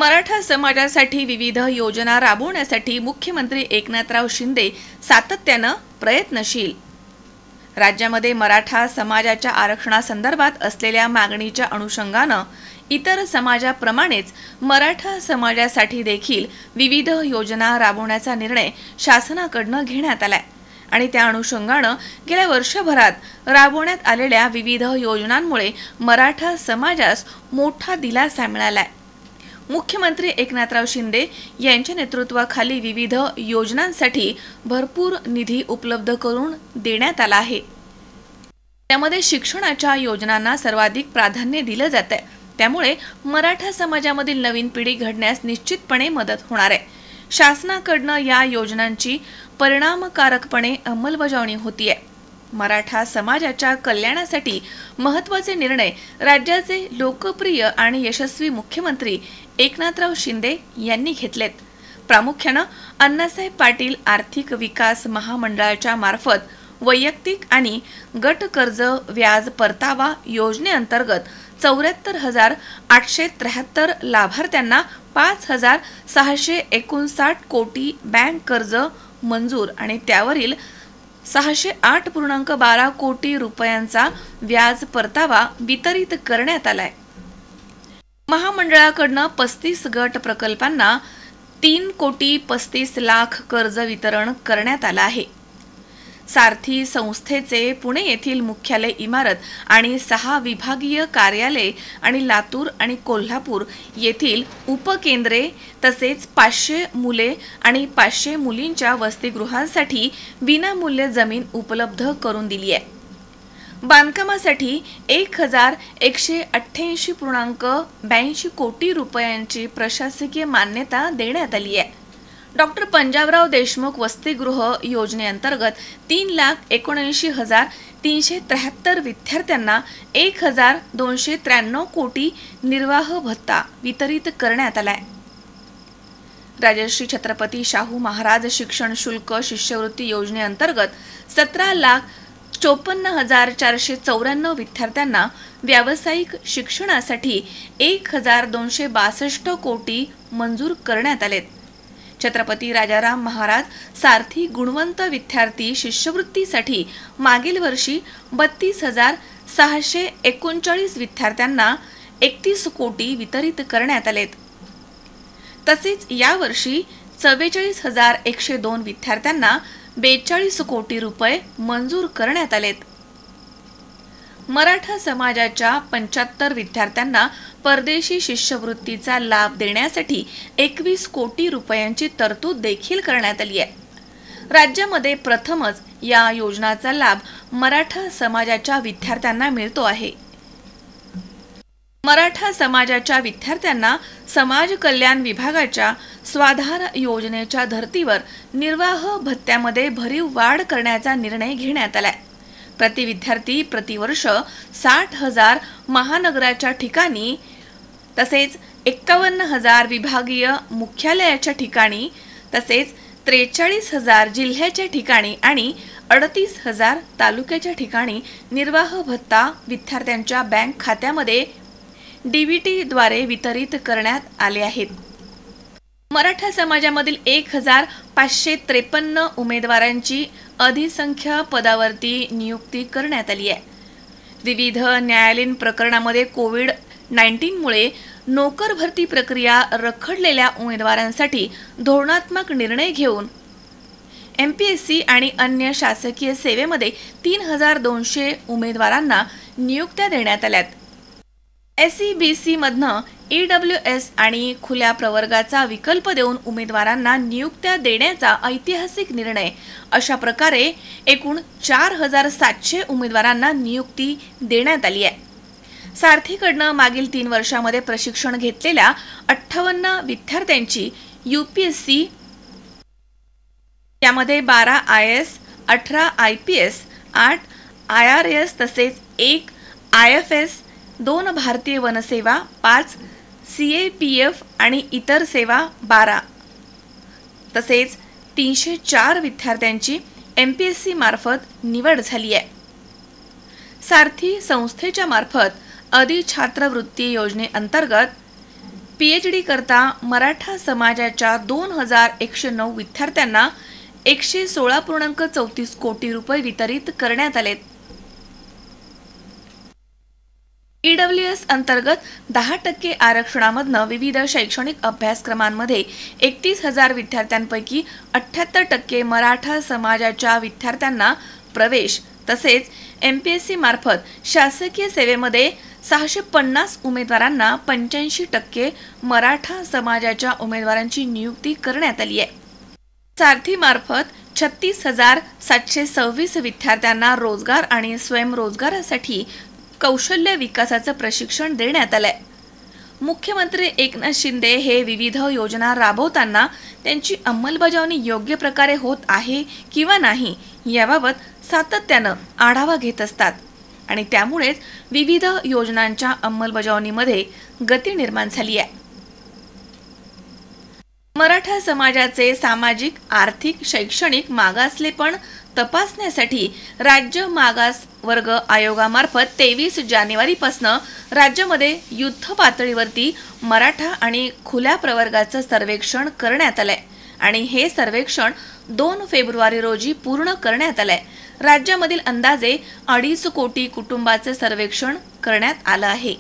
मराठा समाजासाठी विविध योजना राबवण्यासाठी मुख्यमंत्री एकनाथराव शिंदे सातत्याने प्रयत्नशील। राज्यामध्ये मराठा समाजाच्या आरक्षणासंदर्भात असलेल्या मागणीच्या अनुषंगाने इतर समाजाप्रमाणेच मराठा समाजासाठी देखील विविध योजना राबवण्याचा निर्णय शासनाकडून घेण्यात आलाय आणि त्या अनुषंगाने गेल्या वर्षभरात राबवण्यात आलेल्या विविध योजनांमुळे मराठा समाजास मोठा दिलासा मिळालाय। मुख्यमंत्री एकनाथराव शिंदे यांच्या नेतृत्वाखाली विविध योजनांसाठी भरपूर निधी उपलब्ध करून देण्यात आला आहे। त्यामध्ये शिक्षणाच्या योजनांना सर्वाधिक प्राधान्य दिले जाते, त्यामुळे मराठा समाजामधील नवीन पिढी घडण्यास निश्चितपणे मदत होणार आहे। शासनाकडून या योजनांची परिणामकारकपणे अंमलबजावणी होतीये। मराठा समाजाच्या कल्याणासाठी महत्त्वाचे निर्णय राज्याचे लोकप्रिय आणि यशस्वी मुख्यमंत्री एकनाथराव शिंदे यांनी घेतलेत। प्रामुख्याने अण्णासाहेब पाटील आर्थिक विकास महामंडळाच्या मार्फत वैयक्तिक आणि गट कर्ज व्याज परतावा योजनेअंतर्गत 74,873 लाभार्थ्यांना 5,659 कोटी बँक कर्ज मंजूर आणि त्यावरील 608.12 कोटी रुपयांचा व्याज परतावा वितरित करण्यात आलाय। महामंडळाकडून 35 गट प्रकल्पांना 3,35,00,000 कर्ज वितरण करण्यात आलं आहे। सारथी संस्थेचे पुणे येथील मुख्यालय इमारत आणि 6 विभागीय कार्यालय आणि लातूर आणि कोल्हापूर येथील उपकेंद्रे तसेच 500 मुले आणि 500 मुलींच्या वसतिगृहांसाठी विनामूल्य जमीन उपलब्ध करून दिली आहे। बांधकामासाठी 1,188.82 कोटी रुपयांची प्रशासकीय मान्यता देण्यात आली आहे। डॉक्टर पंजाबराव देशमुख वसतिगृह योजनेअंतर्गत 3,79,373 विद्यार्थ्यांना 1,293 कोटी निर्वाह भत्ता वितरित करण्यात आलाय। राजर्षी छत्रपती शाहू महाराज शिक्षण शुल्क शिष्यवृत्ती योजनेअंतर्गत 17,54,494 विद्यार्थ्यांना व्यावसायिक शिक्षणासाठी 1,262 कोटी मंजूर करण्यात आलेत। छत्रपती राजाराम महाराज सारथी गुणवंत विद्यार्थी शिष्यवृत्तीसाठी मागील वर्षी 32,639 विद्यार्थ्यांना 31 कोटी वितरित करण्यात आलेत। तसेच यावर्षी 44,102 विद्यार्थ्यांना 42 कोटी रुपये मंजूर करण्यात आलेत। मराठा समाजाच्या 75 विद्यार्थ्यांना परदेशी शिष्यवृत्तीचा लाभ देण्यासाठी 21 कोटी रुपयांची तरतूद देखील करण्यात आली आहे। राज्यामध्ये प्रथमच या योजनाचा लाभ मराठा समाजाच्या विद्यार्थ्यांना मिळतो आहे। मराठा समाजाच्या विद्यार्थ्यांना समाज कल्याण विभागाच्या स्वाधार योजनेच्या धर्तीवर निर्वाह भत्त्यामध्ये भरीव वाढ करण्याचा निर्णय घेण्यात आलाय। प्रति विद्यार्थी प्रतिवर्ष 60,000 महानगराच्या ठिकाणी तसेच 51,000 विभागीय मुख्यालयाच्या ठिकाणी तसेच 43,000 जिल्ह्याच्या ठिकाणी आणि 38,000 तालुक्याच्या ठिकाणी निर्वाह भत्ता विद्यार्थ्यांच्या बँक खात्यामध्ये डीबीटी द्वारे वितरित करण्यात आले आहेत। मराठा समाजामधील 1,553 उमेदवारांची अधिसंख्य पदावरती नियुक्ती करण्यात आली आहे। विविध न्यायालयीन प्रकरणामध्ये कोविड-19 मुळे नोकर भरती प्रक्रिया रखडलेल्या उमेदवारांसाठी धोरणात्मक निर्णय घेऊन एमपीएससी आणि अन्य शासकीय सेवेमध्ये 3,200 उमेदवारांना नियुक्त्या देण्यात आल्यात। एसईबीसी मधनं ईडब्ल्यूएस आणि खुल्या प्रवर्गाचा विकल्प देऊन उमेदवारांना नियुक्त्या देण्याचा ऐतिहासिक निर्णय। अशा प्रकारे एकूण 4,700 उमेदवारांना नियुक्ती देण्यात आली आहे। सारथीकडनं मागील 3 वर्षांमध्ये प्रशिक्षण घेतलेल्या 58 विद्यार्थ्यांची यूपीएससी यामध्ये 12 IAS, 18 IPS, 8 IRS तसेच 1 IFS, 2 भारतीय वनसेवा, 5 CAPF आणि इतर सेवा 12 तसेच 304 विद्यार्थ्यांची एमपीएससी मार्फत निवड झाली आहे। सारथी संस्थेच्या मार्फत अधिछात्रवृत्ती योजनेअंतर्गत PhD करता मराठा समाजाच्या 2109 विद्यार्थ्यांना 116.34 कोटी रुपये वितरित करण्यात आले. EWS अंतर्गत 10% आरक्षणामधनं विविध शैक्षणिक अभ्यासक्रमांमध्ये 31,000 विद्यार्थ्यांपैकी 78% मराठा समाजाच्या विद्यार्थ्यांना प्रवेश, तसेच MPSC मार्फत शासकीय सेवेमध्ये 650 उमेदवारांना 85% मराठा समाजाच्या उमेदवारांची नियुक्ती करण्यात आली आहे. सारथी मार्फत 36,726 विद्यार्थ्यांना रोजगार आणि स्वयंरोजगारासाठी कौशल्य विकासाचं प्रशिक्षण देण्यात आलंय. मुख्यमंत्री एकनाथ शिंदे हे विविध योजना राबवताना त्यांची अंमलबजावणी योग्य प्रकारे होत आहे किंवा नाही याबाबत सातत्यानं आढावा घेत असतात आणि त्यामुळेच विविध योजनांच्या अंमलबजावणीमध्ये गती निर्माण झाली आहे. मराठा समाजाचे सामाजिक, आर्थिक, शैक्षणिक मागासलेपण तपासण्यासाठी राज्य मागास वर्ग आयोगामार्फत 23 जानेवारीपासून राज्यामध्ये युद्ध पातळीवरती मराठा आणि खुल्या प्रवर्गाचं सर्वेक्षण करण्यात आलंय आणि हे सर्वेक्षण 2 फेब्रुवारी रोजी पूर्ण करण्यात आलंय. राज्यामधील अंदाजे 2.5 कोटी कुटुंबाचे सर्वेक्षण करण्यात आलं आहे.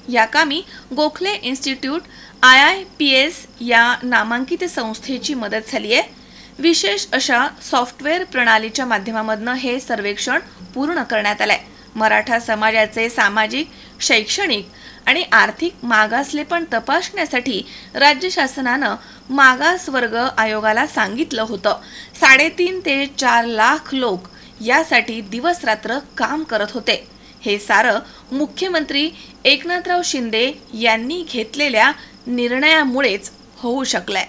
या कामी गोखले इन्स्टिट्यूट IIPS या नामांकित संस्थेची मदत झाली आहे. विशेष अशा सॉफ्टवेअर प्रणालीच्या माध्यमामधून हे सर्वेक्षण पूर्ण करण्यात आलंय. मराठा समाजाचे सामाजिक, शैक्षणिक आणि आर्थिक मागासलेपण तपासण्यासाठी राज्य शासनानं मागास वर्ग आयोगाला सांगितलं होतं. 3.5 ते 4 लाख लोक यासाठी दिवस रात्र काम करत होते. हे सारं मुख्यमंत्री एकनाथराव शिंदे यांनी घेतलेल्या निर्णयामुळेच होऊ शकलंय.